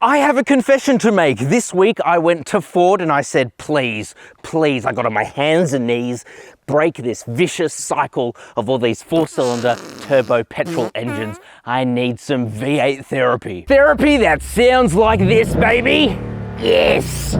I have a confession to make. This week I went to Ford and I said, please, please, I got on my hands and knees, break this vicious cycle of all these 4-cylinder turbo petrol engines. I need some V8 therapy. Therapy that sounds like this, baby. Yes.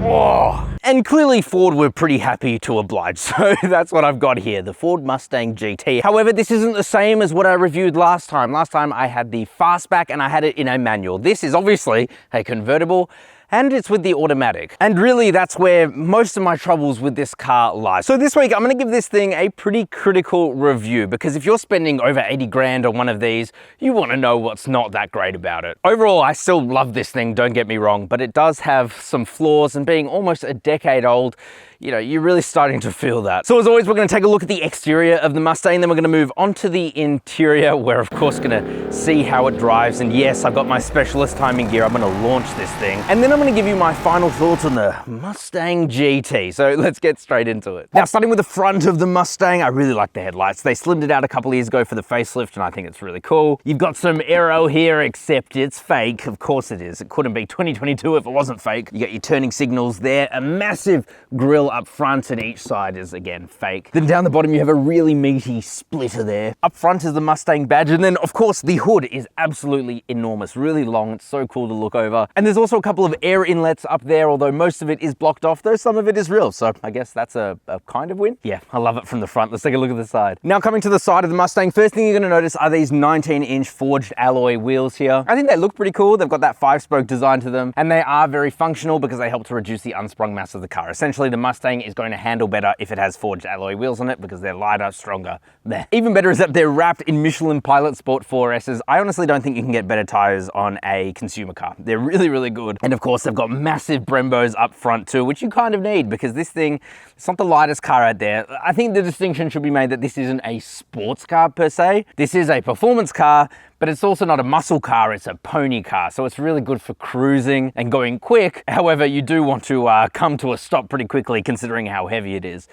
Oh. And clearly Ford were pretty happy to oblige, so that's what I've got here, the Ford Mustang GT. However, this isn't the same as what I reviewed last time. Last time I had the fastback and I had it in a manual. This is obviously a convertible, and it's with the automatic. And really that's where most of my troubles with this car lie. So this week I'm gonna give this thing a pretty critical review, because if you're spending over 80 grand on one of these, you wanna know what's not that great about it. Overall, I still love this thing, don't get me wrong, but it does have some flaws, and being almost a decade old, you know, you're really starting to feel that. So as always, we're gonna take a look at the exterior of the Mustang, then we're gonna move on to the interior. We're of course gonna see how it drives, and yes, I've got my specialist timing gear. I'm gonna launch this thing, and then I'm gonna give you my final thoughts on the Mustang GT. So let's get straight into it. Now, starting with the front of the Mustang, I really like the headlights. They slimmed it out a couple of years ago for the facelift, and I think it's really cool. You've got some aero here, except it's fake. Of course it is. It couldn't be 2022 if it wasn't fake. You got your turning signals there, a massive grille up front, and each side is again fake. Then down the bottom you have a really meaty splitter there. Up front is the Mustang badge, and then of course the hood is absolutely enormous, really long. It's so cool to look over. And there's also a couple of air inlets up there, although most of it is blocked off, though some of it is real, so I guess that's a kind of win. Yeah, I love it from the front. Let's take a look at the side. Now coming to the side of the Mustang, first thing you're going to notice are these 19-inch forged alloy wheels here. I think they look pretty cool. They've got that 5-spoke design to them, and they are very functional because they help to reduce the unsprung mass of the car. Essentially, the Mustang is going to handle better if it has forged alloy wheels on it because they're lighter, stronger. Bleh. Even better is that they're wrapped in Michelin Pilot Sport 4S's. I honestly don't think you can get better tires on a consumer car. They're really, really good. And of course, they've got massive Brembos up front too, which you kind of need because this thing, it's not the lightest car out there. I think the distinction should be made that this isn't a sports car per se. This is a performance car, but it's also not a muscle car, it's a pony car. So it's really good for cruising and going quick. However, you do want to come to a stop pretty quickly considering how heavy it is.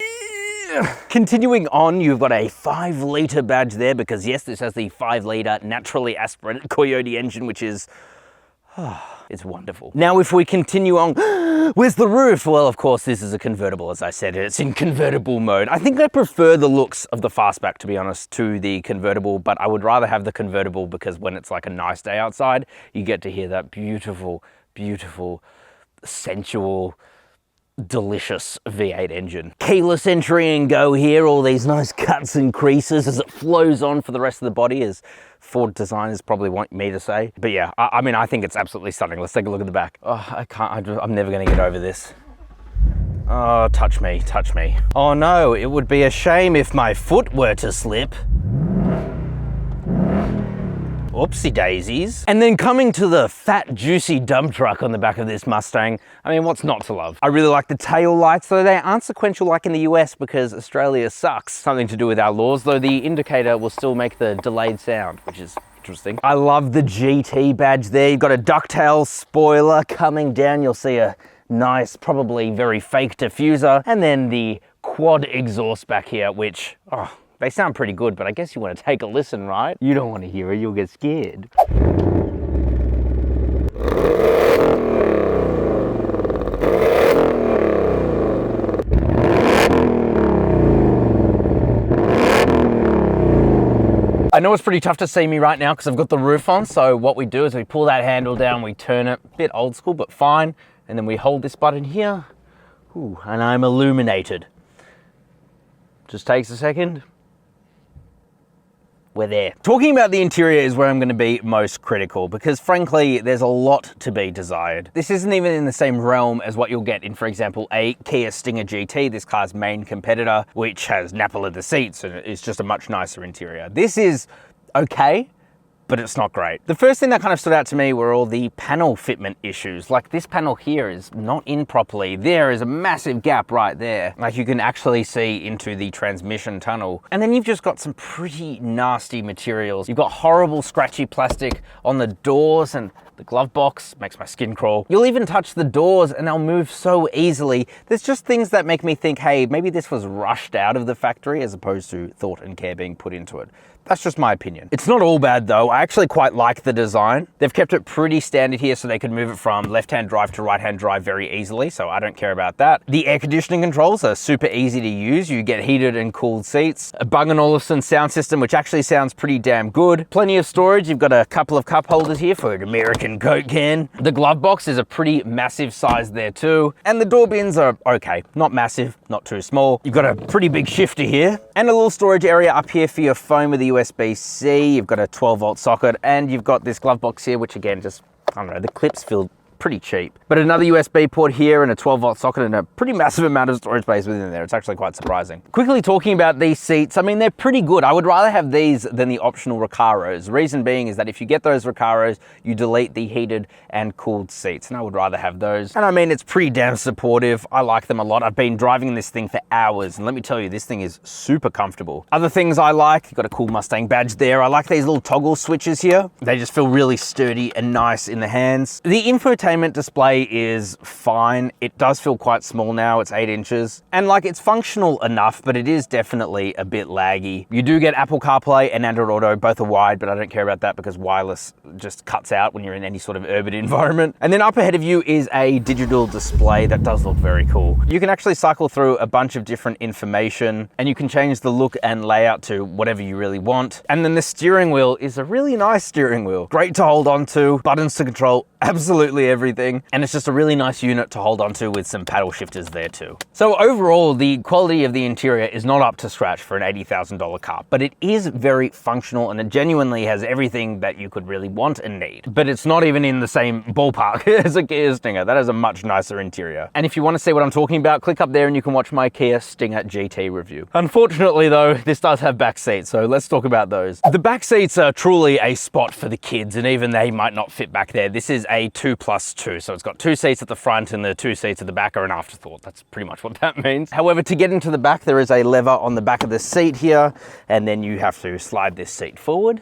Continuing on, you've got a 5-litre badge there because yes, this has the 5-litre naturally aspirated Coyote engine, which is, it's wonderful. Now, if we continue on, where's the roof? Well, of course, this is a convertible, as I said. It's in convertible mode. I think I prefer the looks of the fastback, to be honest, to the convertible, but I would rather have the convertible because when it's like a nice day outside, you get to hear that beautiful, beautiful, sensual, delicious V8 engine. Keyless entry and go here, all these nice cuts and creases as it flows on for the rest of the body, as Ford designers probably want me to say. But yeah, I mean, I think it's absolutely stunning. Let's take a look at the back. Oh, I'm never gonna get over this. Oh, touch me, touch me. Oh no, it would be a shame if my foot were to slip. Oopsie daisies. And then coming to the fat, juicy dump truck on the back of this Mustang, I mean, what's not to love? I really like the tail lights, though they aren't sequential like in the US because Australia sucks. Something to do with our laws, though the indicator will still make the delayed sound, which is interesting. I love the GT badge there. You've got a ducktail spoiler coming down. You'll see a nice, probably very fake diffuser, and then the quad exhaust back here, which, oh, they sound pretty good, but I guess you want to take a listen, right? You don't want to hear it, you'll get scared. I know it's pretty tough to see me right now because I've got the roof on, so what we do is we pull that handle down, we turn it, a bit old school, but fine, and then we hold this button here, ooh, and I'm illuminated. Just takes a second. We're there. Talking about the interior is where I'm going to be most critical because frankly, there's a lot to be desired. This isn't even in the same realm as what you'll get in, for example, a Kia Stinger GT, this car's main competitor, which has napa leather seats and it's just a much nicer interior. This is okay, but it's not great. The first thing that kind of stood out to me were all the panel fitment issues. Like this panel here is not in properly. There is a massive gap right there. Like you can actually see into the transmission tunnel. And then you've just got some pretty nasty materials. You've got horrible scratchy plastic on the doors and The glove box makes my skin crawl. You'll even touch the doors and they'll move so easily. There's just things that make me think, hey, maybe this was rushed out of the factory as opposed to thought and care being put into it. That's just my opinion. It's not all bad though. I actually quite like the design. They've kept it pretty standard here so they could move it from left-hand drive to right-hand drive very easily, so I don't care about that. The air conditioning controls are super easy to use. You get heated and cooled seats. A Bang & Olufsen sound system, which actually sounds pretty damn good. Plenty of storage. You've got a couple of cup holders here for an American Coke can. The glove box is a pretty massive size there too. And the door bins are okay. Not massive, not too small. You've got a pretty big shifter here and a little storage area up here for your phone with a USB-C. You've got a 12-volt socket and you've got this glove box here, which again, just, I don't know, the clips feel pretty cheap. But another USB port here and a 12-volt socket and a pretty massive amount of storage space within there. It's actually quite surprising. Quickly talking about these seats, I mean, they're pretty good. I would rather have these than the optional Recaros. The reason being is that if you get those Recaros, you delete the heated and cooled seats, and I would rather have those. And I mean, it's pretty damn supportive. I like them a lot. I've been driving this thing for hours, and let me tell you, this thing is super comfortable. Other things I like, you've got a cool Mustang badge there. I like these little toggle switches here. They just feel really sturdy and nice in the hands. The infotainment display is fine. It does feel quite small now. It's 8 inches. And like, it's functional enough, but it is definitely a bit laggy. You do get Apple CarPlay and Android Auto, both are wide, but I don't care about that because wireless just cuts out when you're in any sort of urban environment. And then up ahead of you is a digital display that does look very cool. You can actually cycle through a bunch of different information and you can change the look and layout to whatever you really want. And then the steering wheel is a really nice steering wheel. Great to hold on to, buttons to control absolutely everything. And it's just a really nice unit to hold onto with some paddle shifters there too. So overall, the quality of the interior is not up to scratch for an $80,000 car, but it is very functional and it genuinely has everything that you could really want and need. But it's not even in the same ballpark as a Kia Stinger. That has a much nicer interior. And if you want to see what I'm talking about, click up there and you can watch my Kia Stinger GT review. Unfortunately though, this does have back seats, so let's talk about those. The back seats are truly a spot for the kids, and even they might not fit back there. This is a 2+2, so it's got 2 seats at the front and the 2 seats at the back are an afterthought. That's pretty much what that means. However, to get into the back, there is a lever on the back of the seat here, and then you have to slide this seat forward.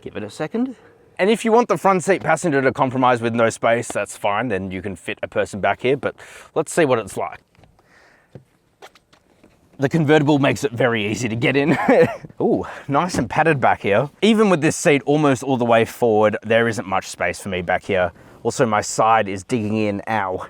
Give it a second. And if you want the front seat passenger to compromise with no space, that's fine, then you can fit a person back here, but let's see what it's like. The convertible makes it very easy to get in. Ooh, nice and padded back here. Even with this seat almost all the way forward, there isn't much space for me back here. Also, my side is digging in, ow,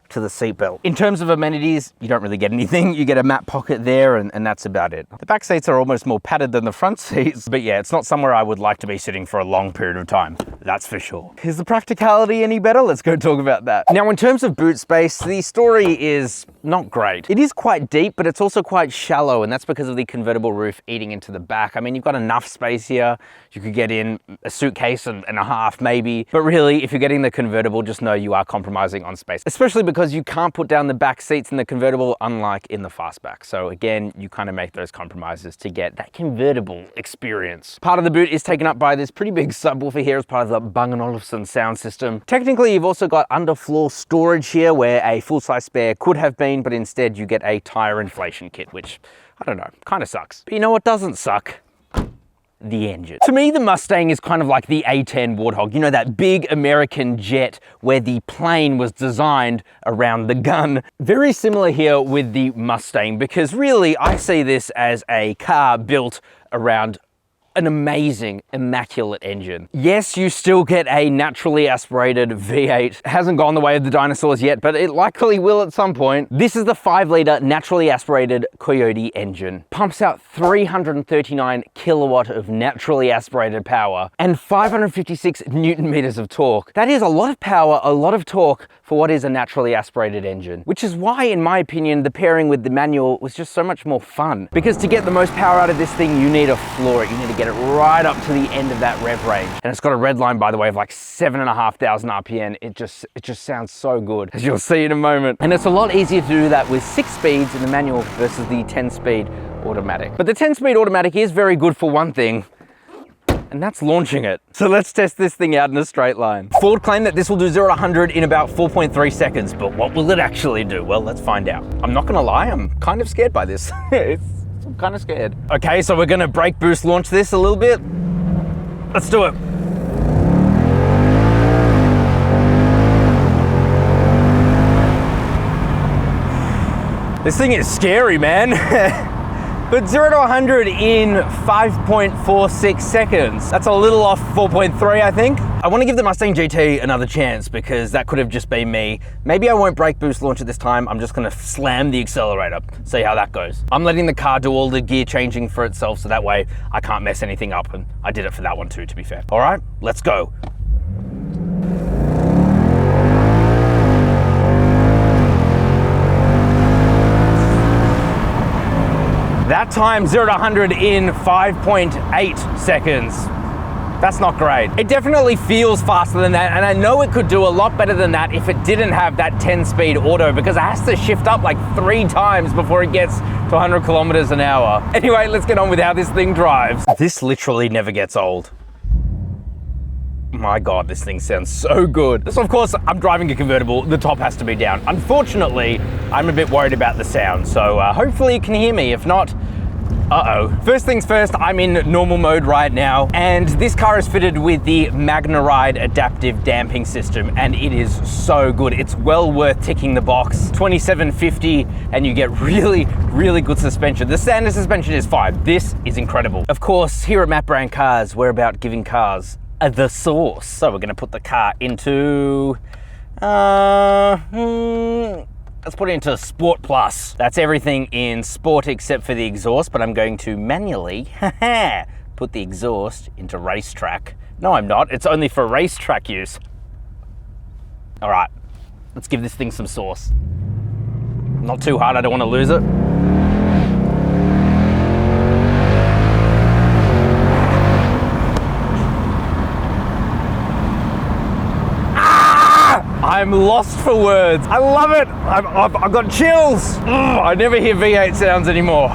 to the seatbelt. In terms of amenities, you don't really get anything. You get a mat pocket there and that's about it. The back seats are almost more padded than the front seats, but yeah, it's not somewhere I would like to be sitting for a long period of time. That's for sure. Is the Practicality any better? Let's go talk about that. Now, in terms of boot space, the story is not great. It is quite deep, but it's also quite shallow, and that's because of the convertible roof eating into the back. I mean, you've got enough space here. You could get in a suitcase and a half maybe, but really, if you're getting the convertible, just know you are compromising on space, especially because you can't put down the back seats in the convertible, unlike in the fastback. So again, you kind of make those compromises to get that convertible experience. Part of the boot is taken up by this pretty big subwoofer here as part of the Bang & Olufsen sound system. Technically, you've also got underfloor storage here where a full-size spare could have been, but instead you get a tire inflation kit, which, I don't know, kind of sucks. But you know what doesn't suck? The engine. To me, the Mustang is kind of like the A10 Warthog, you know, that big American jet where the plane was designed around the gun. Very similar here with the Mustang, because really I see this as a car built around an amazing, immaculate engine. Yes, you still get a naturally aspirated V8. It hasn't gone the way of the dinosaurs yet, but it likely will at some point. This is the 5-litre naturally aspirated Coyote engine. Pumps out 339 kilowatt of naturally aspirated power and 556 Newton meters of torque. That is a lot of power, a lot of torque for what is a naturally aspirated engine, which is why, in my opinion, the pairing with the manual was just so much more fun. Because to get the most power out of this thing, you need to floor it. You need to get it right up to the end of that rev range. And it's got a red line, by the way, of like 7,500 RPM. It just sounds so good, as you'll see in a moment. And it's a lot easier to do that with 6 speeds in the manual versus the 10-speed automatic. But the 10-speed automatic is very good for one thing, and that's launching it. So let's test this thing out in a straight line. Ford claimed that this will do 0 to 100 in about 4.3 seconds, but what will it actually do? Well, let's find out. I'm not gonna lie, I'm kind of scared by this. I'm kind of scared. Okay, so we're gonna brake boost launch this a little bit. Let's do it. This thing is scary, man. But 0 to 100 in 5.46 seconds. That's a little off 4.3, I think. I want to give the Mustang GT another chance because that could have just been me. Maybe I won't brake boost launch it this time. I'm just going to slam the accelerator, see how that goes. I'm letting the car do all the gear changing for itself so that way I can't mess anything up, and I did it for that one too, to be fair. All right, let's go. That time, 0 to 100 in 5.8 seconds. That's not great. It definitely feels faster than that, and I know it could do a lot better than that if it didn't have that 10-speed auto, because it has to shift up like 3 times before it gets to 100 kilometers an hour. Anyway, let's get on with how this thing drives. This literally never gets old. My God, this thing sounds so good. So of course, I'm driving a convertible, the top has to be down. Unfortunately, I'm a bit worried about the sound, so hopefully you can hear me. If not, uh-oh. First things first, I'm in normal mode right now, and this car is fitted with the MagneRide adaptive damping system, and it is so good. It's well worth ticking the box. $27.50, and you get really, really good suspension. The standard suspension is fine. This is incredible. Of course, here at Matt Brand Cars, we're about giving cars the sauce. So we're gonna put the car into, let's put it into Sport Plus. That's everything in Sport except for the exhaust, but I'm going to manually put the exhaust into Racetrack. No, I'm not. It's only for racetrack use. All right, let's give this thing some sauce. Not too hard, I don't want to lose it. I'm lost for words. I love it. I've got chills. I never hear V8 sounds anymore.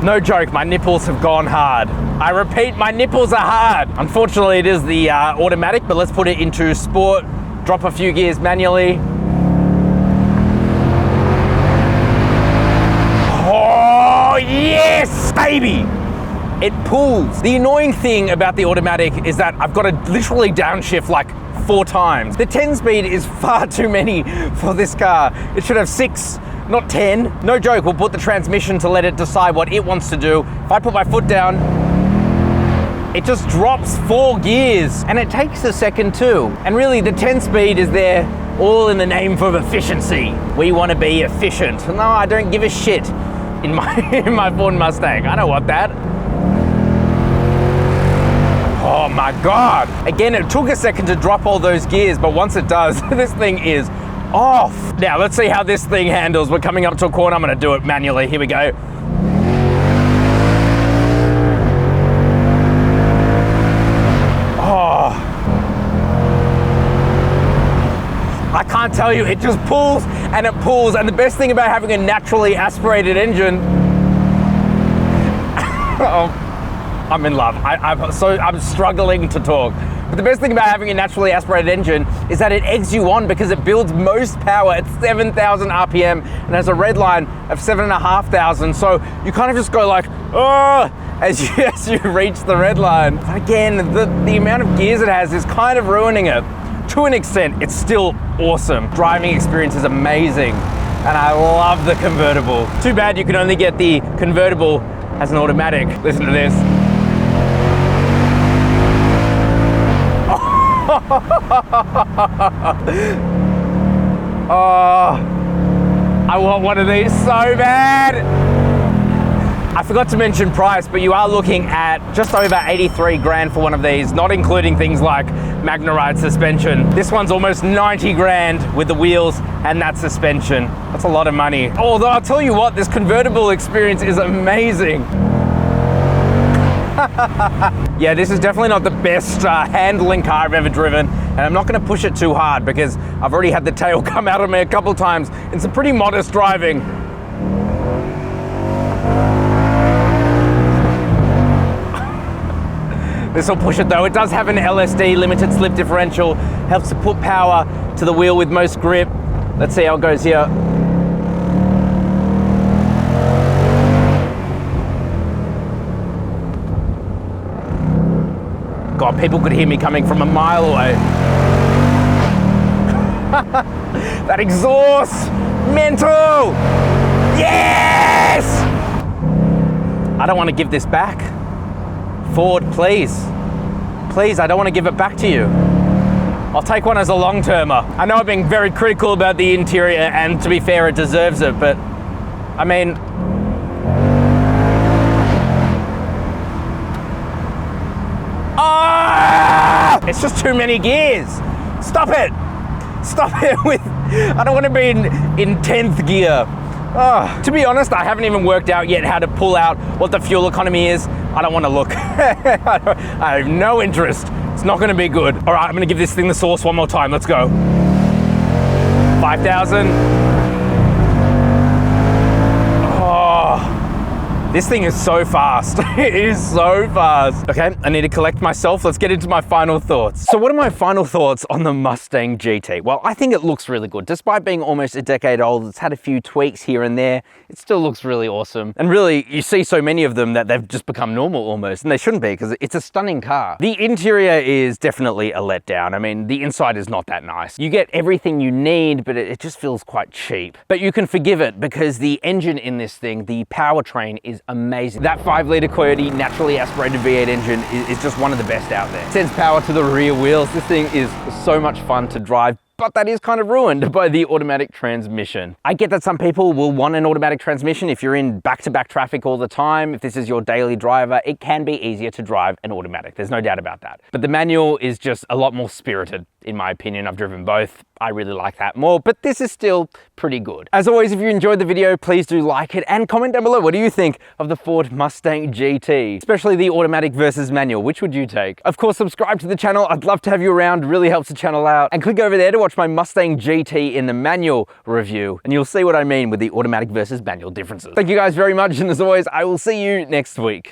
No joke, my nipples have gone hard. I repeat, my nipples are hard. Unfortunately, it is the automatic, but let's put it into Sport, drop a few gears manually. Oh, yes, baby. It pulls. The annoying thing about the automatic is that I've got to literally downshift like 4 times. The 10 speed is far too many for this car. It should have 6, not 10. No joke, we'll put the transmission to let it decide what it wants to do. If I put my foot down, it just drops 4 gears, and it takes a second too. And really, the 10 speed is there all in the name of efficiency. We want to be efficient. No, I don't give a shit in my Ford Mustang. I don't want that. Oh my God. Again, it took a second to drop all those gears, but once it does, this thing is off. Now, let's see how this thing handles. We're coming up to a corner. I'm gonna do it manually. Here we go. Oh. I can't tell you, it just pulls and it pulls. And the best thing about having a naturally aspirated engine, I'm in love. I'm struggling to talk. But the best thing about having a naturally aspirated engine is that it eggs you on because it builds most power at 7,000 RPM and has a red line of 7,500. So you kind of just go like, oh, as you reach the red line. But again, the amount of gears it has is kind of ruining it. To an extent, it's still awesome. Driving experience is amazing. And I love the convertible. Too bad you can only get the convertible as an automatic. Listen to this. Oh, I want one of these so bad. I forgot to mention price, but you are looking at just over 83 grand for one of these, not including things like MagneRide suspension. This one's almost 90 grand with the wheels and that suspension. That's a lot of money. Although I'll tell you what, this convertible experience is amazing. Yeah, this is definitely not the best handling car I've ever driven, and I'm not going to push it too hard because I've already had the tail come out of me a couple times. It's a pretty modest driving. This will push it though. It does have an LSD, limited slip differential, helps to put power to the wheel with most grip. Let's see how it goes here. God, people could hear me coming from a mile away. That exhaust, mental. Yes! I don't want to give this back. Ford, please. Please, I don't want to give it back to you. I'll take one as a long-termer. I know I've been very critical about the interior, and to be fair, it deserves it, but I mean, it's just too many gears. Stop it. Stop it with, I don't want to be in 10th gear. To be honest, I haven't even worked out yet how to pull out what the fuel economy is. I don't want to look. I have no interest. It's not going to be good. All right, I'm going to give this thing the sauce one more time. Let's go. 5,000. This thing is so fast. It is so fast. Okay, I need to collect myself. Let's get into my final thoughts. So what are my final thoughts on the Mustang GT? Well, I think it looks really good. Despite being almost a decade old, it's had a few tweaks here and there. It still looks really awesome. And really, you see so many of them that they've just become normal almost, and they shouldn't be because it's a stunning car. The interior is definitely a letdown. I mean, the inside is not that nice. You get everything you need, but it just feels quite cheap. But you can forgive it because the engine in this thing, the powertrain, is amazing. That 5-litre Coyote naturally aspirated V8 engine is just one of the best out there. It sends power to the rear wheels. This thing is so much fun to drive, but that is kind of ruined by the automatic transmission. I get that some people will want an automatic transmission if you're in back-to-back traffic all the time. If this is your daily driver, it can be easier to drive an automatic. There's no doubt about that. But the manual is just a lot more spirited, in my opinion. I've driven both. I really like that more, but this is still pretty good. As always, if you enjoyed the video, please do like it and comment down below. What do you think of the Ford Mustang GT? Especially the automatic versus manual, which would you take? Of course, subscribe to the channel. I'd love to have you around, really helps the channel out. And click over there to watch my Mustang GT in the manual review, and you'll see what I mean with the automatic versus manual differences. Thank you guys very much, and as always, I will see you next week.